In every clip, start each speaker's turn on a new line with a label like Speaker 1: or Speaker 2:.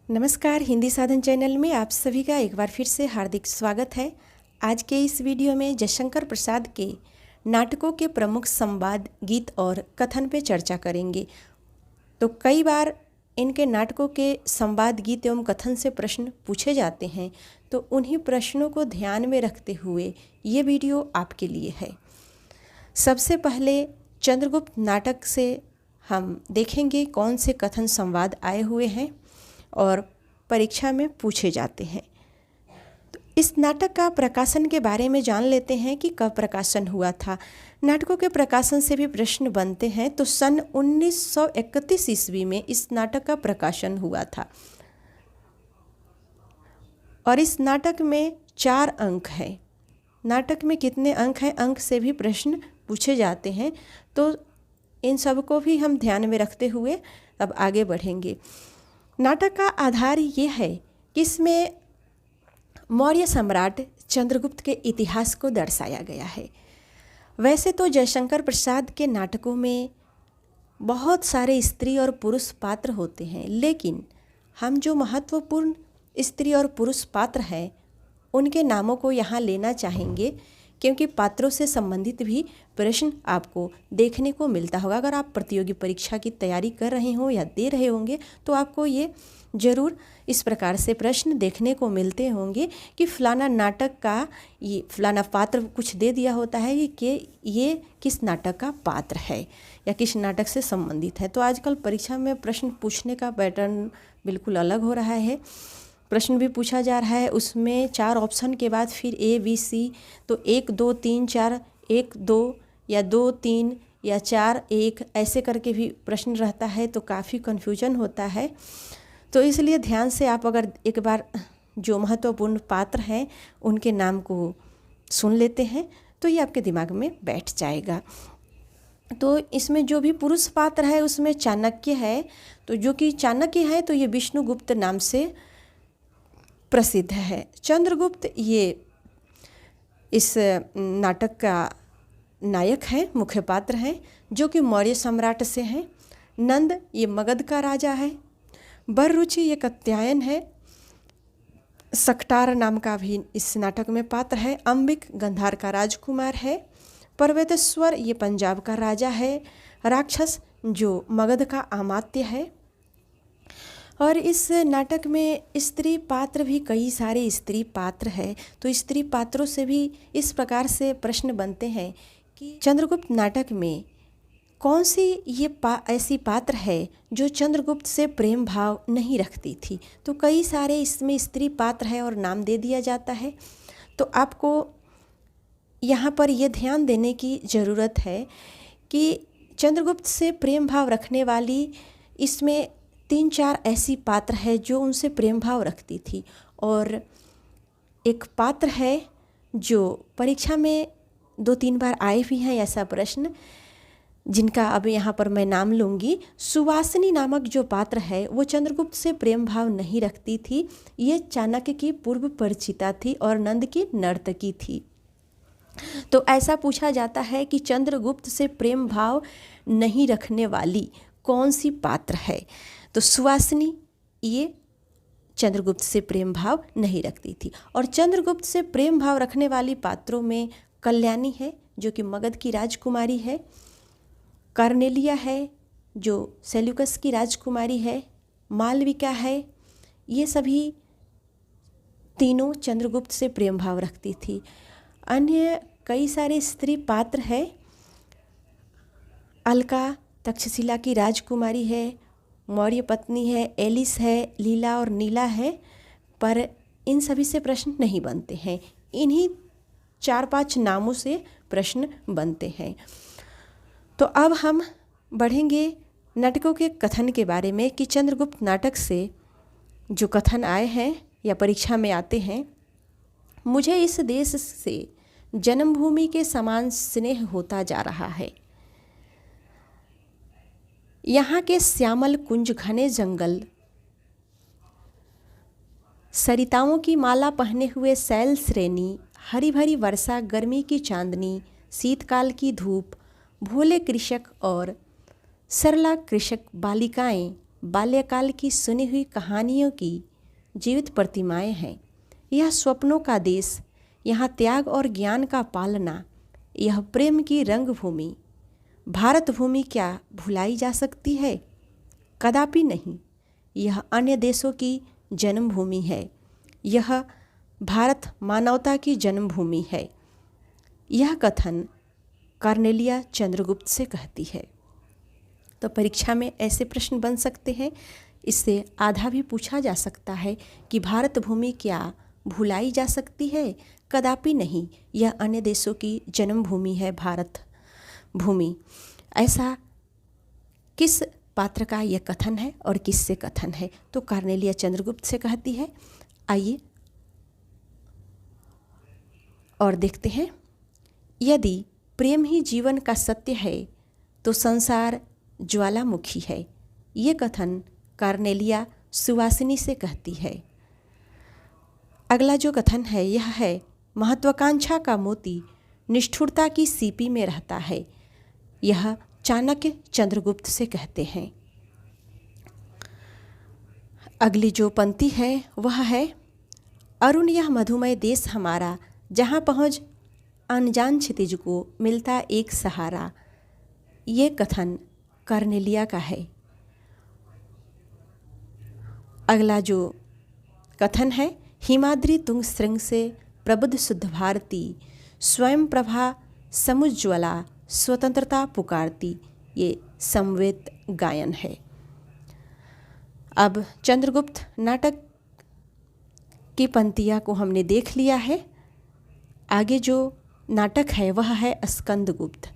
Speaker 1: नमस्कार, हिंदी साधन चैनल में आप सभी का एक बार फिर से हार्दिक स्वागत है। आज के इस वीडियो में जयशंकर प्रसाद के नाटकों के प्रमुख संवाद, गीत और कथन पे चर्चा करेंगे। तो कई बार इनके नाटकों के संवाद, गीत एवं कथन से प्रश्न पूछे जाते हैं, तो उन्हीं प्रश्नों को ध्यान में रखते हुए ये वीडियो आपके लिए है। सबसे पहले चंद्रगुप्त नाटक से हम देखेंगे कौन से कथन संवाद आए हुए हैं और परीक्षा में पूछे जाते हैं। तो इस नाटक का प्रकाशन के बारे में जान लेते हैं कि कब प्रकाशन हुआ था। नाटकों के प्रकाशन से भी प्रश्न बनते हैं। तो सन 1931 ईस्वी में इस नाटक का प्रकाशन हुआ था और इस नाटक में 4 अंक हैं। नाटक में कितने अंक हैं, अंक से भी प्रश्न पूछे जाते हैं। तो इन सब को भी हम ध्यान में रखते हुए अब आगे बढ़ेंगे। नाटक का आधार ये है कि इसमें मौर्य सम्राट चंद्रगुप्त के इतिहास को दर्शाया गया है। वैसे तो जयशंकर प्रसाद के नाटकों में बहुत सारे स्त्री और पुरुष पात्र होते हैं, लेकिन हम जो महत्वपूर्ण स्त्री और पुरुष पात्र हैं उनके नामों को यहाँ लेना चाहेंगे, क्योंकि पात्रों से संबंधित भी प्रश्न आपको देखने को मिलता होगा। अगर आप प्रतियोगी परीक्षा की तैयारी कर रहे हो या दे रहे होंगे तो आपको ये ज़रूर इस प्रकार से प्रश्न देखने को मिलते होंगे कि फलाना नाटक का ये फलाना पात्र कुछ दे दिया होता है कि ये किस नाटक का पात्र है या किस नाटक से संबंधित है। तो आजकल परीक्षा में प्रश्न पूछने का पैटर्न बिल्कुल अलग हो रहा है। प्रश्न भी पूछा जा रहा है, उसमें 4 ऑप्शन के बाद फिर A, B, C, तो 1, 2, 3, 4, 1, 2 या 2, 3 या 4, 1 ऐसे करके भी प्रश्न रहता है। तो काफ़ी कन्फ्यूजन होता है। तो इसलिए ध्यान से आप अगर एक बार जो महत्वपूर्ण पात्र हैं उनके नाम को सुन लेते हैं तो ये आपके दिमाग में बैठ जाएगा। तो इसमें जो भी पुरुष पात्र है उसमें चाणक्य है। तो जो कि चाणक्य है तो ये विष्णुगुप्त नाम से प्रसिद्ध है। चंद्रगुप्त ये इस नाटक का नायक है, मुख्य पात्र है, जो कि मौर्य सम्राट से हैं। नंद ये मगध का राजा है। बररुचि ये कात्यायन है। सक्टार नाम का भी इस नाटक में पात्र है। अंबिक गंधार का राजकुमार है। पर्वतेश्वर ये पंजाब का राजा है। राक्षस जो मगध का अमात्य है। और इस नाटक में स्त्री पात्र भी कई सारे स्त्री पात्र हैं। तो स्त्री पात्रों से भी इस प्रकार से प्रश्न बनते हैं कि चंद्रगुप्त नाटक में कौन सी ये ऐसी पात्र है जो चंद्रगुप्त से प्रेम भाव नहीं रखती थी। तो कई सारे इसमें स्त्री पात्र है और नाम दे दिया जाता है। तो आपको यहाँ पर यह ध्यान देने की ज़रूरत है कि चंद्रगुप्त से प्रेम भाव रखने वाली इसमें 3-4 ऐसी पात्र है जो उनसे प्रेम भाव रखती थी। और एक पात्र है जो परीक्षा में 2-3 बार आए भी हैं ऐसा प्रश्न, जिनका अब यहाँ पर मैं नाम लूँगी। सुवासिनी नामक जो पात्र है वो चंद्रगुप्त से प्रेम भाव नहीं रखती थी। ये चाणक्य की पूर्व परिचिता थी और नंद की नर्तकी थी। तो ऐसा पूछा जाता है कि चंद्रगुप्त से प्रेम भाव नहीं रखने वाली कौन सी पात्र है। तो सुवासिनी ये चंद्रगुप्त से प्रेम भाव नहीं रखती थी। और चंद्रगुप्त से प्रेम भाव रखने वाली पात्रों में कल्याणी है जो कि मगध की राजकुमारी है। कार्नेलिया है जो सेल्यूकस की राजकुमारी है। मालविका है। ये सभी तीनों चंद्रगुप्त से प्रेम भाव रखती थी। अन्य कई सारे स्त्री पात्र है। अलका तक्षशिला की राजकुमारी है। मौर्य पत्नी है। एलिस है। लीला और नीला है। पर इन सभी से प्रश्न नहीं बनते हैं। इन्हीं 4-5 नामों से प्रश्न बनते हैं। तो अब हम बढ़ेंगे नाटकों के कथन के बारे में कि चंद्रगुप्त नाटक से जो कथन आए हैं या परीक्षा में आते हैं। मुझे इस देश से जन्मभूमि के समान स्नेह होता जा रहा है। यहाँ के श्यामल कुंज, घने जंगल, सरिताओं की माला पहने हुए शैल श्रेणी, हरी भरी वर्षा, गर्मी की चांदनी, शीतकाल की धूप, भोले कृषक और सरला कृषक बालिकाएं बाल्यकाल की सुनी हुई कहानियों की जीवित प्रतिमाएं हैं। यह स्वप्नों का देश, यहाँ त्याग और ज्ञान का पालना, यह प्रेम की रंगभूमि। भारत भूमि क्या भुलाई जा सकती है? कदापि नहीं। यह अन्य देशों की जन्मभूमि है। यह भारत मानवता की जन्मभूमि है। यह कथन कॉर्नेलिया चंद्रगुप्त से कहती है। तो परीक्षा में ऐसे प्रश्न बन सकते हैं। इससे आधा भी पूछा जा सकता है कि भारत भूमि क्या भुलाई जा सकती है? कदापि नहीं। यह अन्य देशों की जन्मभूमि है भारत भूमि। ऐसा किस पात्र का यह कथन है और किससे कथन है? तो कॉर्नेलिया चंद्रगुप्त से कहती है। आइए और देखते हैं। यदि प्रेम ही जीवन का सत्य है तो संसार ज्वालामुखी है। ये कथन कॉर्नेलिया सुवासिनी से कहती है। अगला जो कथन है यह है, महत्वाकांक्षा का मोती निष्ठुरता की सीपी में रहता है। यह चाणक्य चंद्रगुप्त से कहते हैं। अगली जो पंक्ति है वह है, अरुण यह मधुमय देश हमारा, जहाँ पहुँच अनजान क्षितिज को मिलता एक सहारा। ये कथन कॉर्नेलिया का है। अगला जो कथन है, हिमाद्री तुंग श्रृंग से प्रबुद्ध शुद्ध भारती, स्वयं प्रभा समुज्ज्वला स्वतंत्रता पुकारती। ये समवेत गायन है। अब चंद्रगुप्त नाटक की पंक्तियाँ को हमने देख लिया है। आगे जो नाटक है वह है स्कंदगुप्त।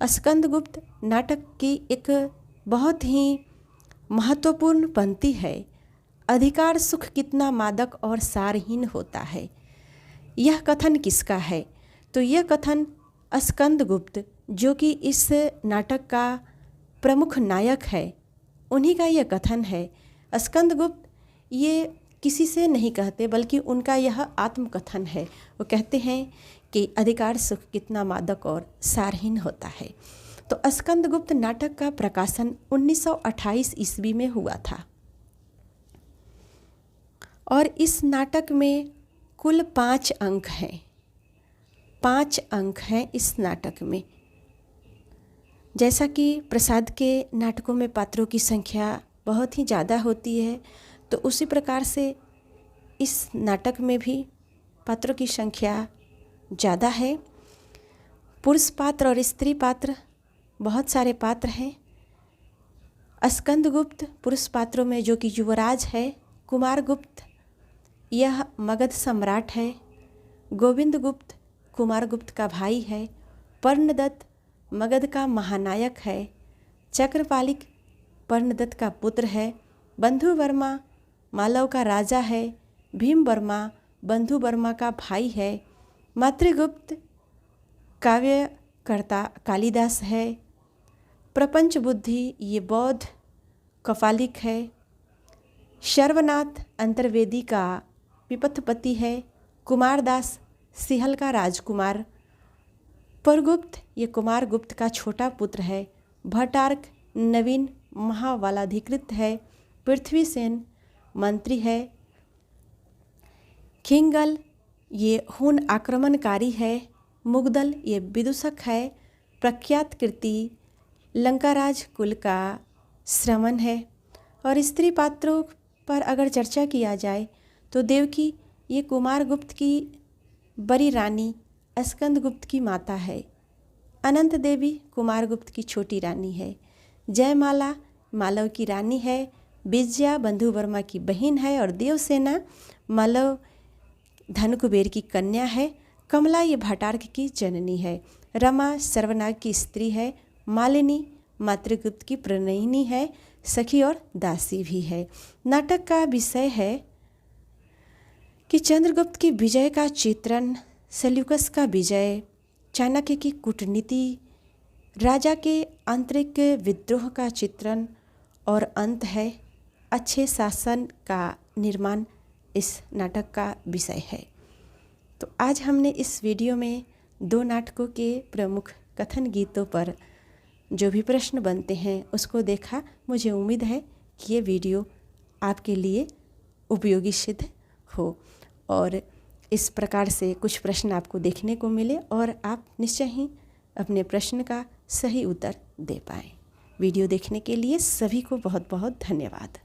Speaker 1: स्कंदगुप्त नाटक की एक बहुत ही महत्वपूर्ण पंक्ति है। अधिकार सुख कितना मादक और सारहीन होता है। यह कथन किसका है? तो यह कथन स्कंदगुप्त, जो कि इस नाटक का प्रमुख नायक है, उन्हीं का यह कथन है। स्कंदगुप्त ये किसी से नहीं कहते, बल्कि उनका यह आत्मकथन है। वो कहते हैं कि अधिकार सुख कितना मादक और सारहीन होता है। तो स्कंदगुप्त नाटक का प्रकाशन 1928 ईस्वी में हुआ था और इस नाटक में कुल 5 अंक हैं। 5 अंक हैं इस नाटक में। जैसा कि प्रसाद के नाटकों में पात्रों की संख्या बहुत ही ज़्यादा होती है, तो उसी प्रकार से इस नाटक में भी पात्रों की संख्या ज़्यादा है। पुरुष पात्र और स्त्री पात्र, बहुत सारे पात्र हैं। स्कंदगुप्त पुरुष पात्रों में जो कि युवराज है, कुमारगुप्त यह मगध सम्राट है, गोविंदगुप्त कुमारगुप्त का भाई है, पर्णदत्त मगध का महानायक है, चक्रपालिक पर्णदत्त का पुत्र है, बंधुवर्मा मालव का राजा है, भीमवर्मा बंधुवर्मा का भाई है, मातृगुप्त काव्यकर्ता कालिदास है, प्रपंच बुद्धि ये बौद्ध कपालिक है, शर्वनाथ अंतर्वेदी का विपथपति है, कुमारदास सिहल का राजकुमार, परगुप्त ये कुमारगुप्त का छोटा पुत्र है, भट्टार्क नवीन महावालाधिकृत है, पृथ्वीसेन मंत्री है, खिंगल ये हुन आक्रमणकारी है, मुगदल ये विदूषक है, प्रख्यात कीर्ति लंकाराज कुल का श्रमण है। और स्त्री पात्रों पर अगर चर्चा किया जाए तो देवकी ये कुमारगुप्त की बड़ी रानी स्कंदगुप्त की माता है, अनंत देवी कुमारगुप्त की छोटी रानी है, जयमाला मालव की रानी है, विजया बंधुवर्मा की बहन है और देवसेना मालव धनकुबेर की कन्या है, कमला ये भट्टार्क की जननी है, रमा सर्वनाग की स्त्री है, मालिनी मातृगुप्त की प्रणयिनी है, सखी और दासी भी है। नाटक का विषय है कि चंद्रगुप्त की विजय का चित्रण, सेल्यूकस का विजय, चाणक्य की कूटनीति, राजा के आंतरिक विद्रोह का चित्रण और अंत है अच्छे शासन का निर्माण इस नाटक का विषय है। तो आज हमने इस वीडियो में 2 नाटकों के प्रमुख कथन गीतों पर जो भी प्रश्न बनते हैं उसको देखा। मुझे उम्मीद है कि ये वीडियो आपके लिए उपयोगी सिद्ध हो और इस प्रकार से कुछ प्रश्न आपको देखने को मिले और आप निश्चय ही अपने प्रश्न का सही उत्तर दे पाएँ। वीडियो देखने के लिए सभी को बहुत बहुत धन्यवाद।